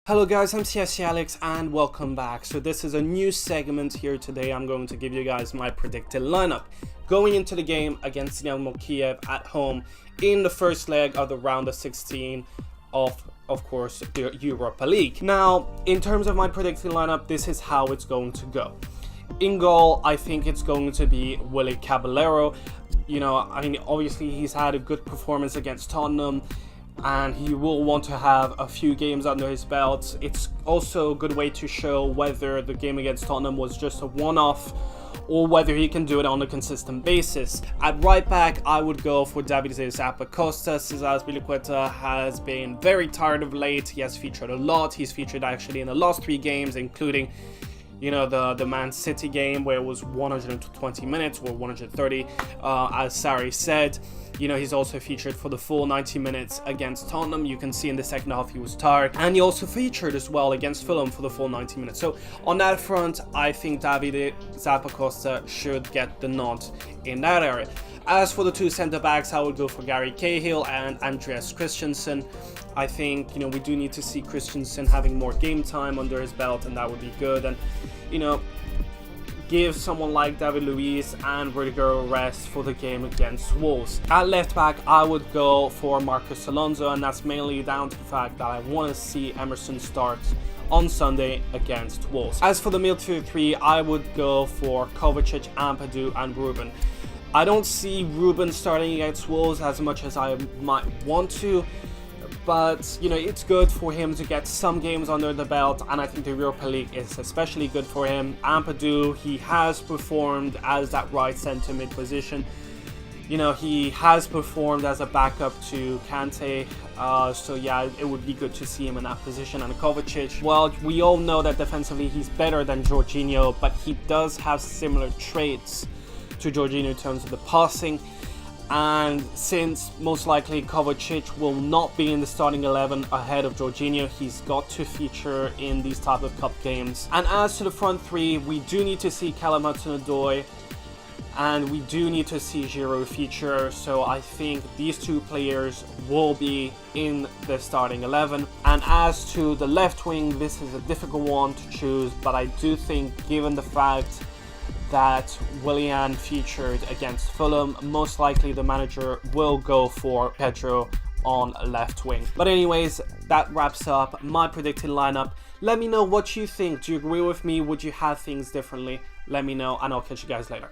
Hello guys, I'm CSC Alex and welcome back. So this is a new segment here today. I'm going to give you guys my predicted lineup going into the game against Dynamo Kyiv at home in the first leg of the round of 16 of course the Europa League. Now, in terms of my predicted lineup, this is how it's going to go. In goal, I think it's going to be Willy Caballero. You know, I mean, obviously he's had a good performance against Tottenham, and he will want to have a few games under his belt. It's also a good way to show whether the game against Tottenham was just a one-off or whether he can do it on a consistent basis. At right back, I would go for Davide Zappacosta. Cesar Azpilicueta has been very tired of late. He has featured a lot. He's featured actually in the last 3 games, including, you know, the Man City game where it was 120 minutes or 130, as Sarri said. You know, he's also featured for the full 90 minutes against Tottenham. You can see in the second half he was tired, and he also featured as well against Fulham for the full 90 minutes. So on that front, I think Davide Zappacosta should get the nod in that area. As for the 2 centre-backs, I would go for Gary Cahill and Andreas Christensen. I think, you know, we do need to see Christensen having more game time under his belt, and that would be good. And, you know, give someone like David Luiz and Rudiger a rest for the game against Wolves. At left back, I would go for Marcos Alonso, and that's mainly down to the fact that I want to see Emerson start on Sunday against Wolves. As for the midfield 3, I would go for Kovacic, Ampadu and Ruben. I don't see Ruben starting against Wolves as much as I might want to, but, you know, it's good for him to get some games under the belt, and I think the Europa League is especially good for him. Ampadu, he has performed as that right centre mid position. You know, he has performed as a backup to Kante, so yeah, it would be good to see him in that position. And Kovacic, well, we all know that defensively he's better than Jorginho, but he does have similar traits to Jorginho in terms of the passing. And since most likely Kovacic will not be in the starting 11 ahead of Jorginho, he's got to feature in these type of cup games. And as to the front 3, we do need to see Callum Hudson-Odoi, and we do need to see Giroud feature. So I think these 2 players will be in the starting 11. And as to the left wing, this is a difficult one to choose, but I do think, given the fact that Willian featured against Fulham, most likely the manager will go for Pedro on left wing. But anyways, that wraps up my predicted lineup. Let me know what you think. Do you agree with me? Would you have things differently? Let me know, and I'll catch you guys later.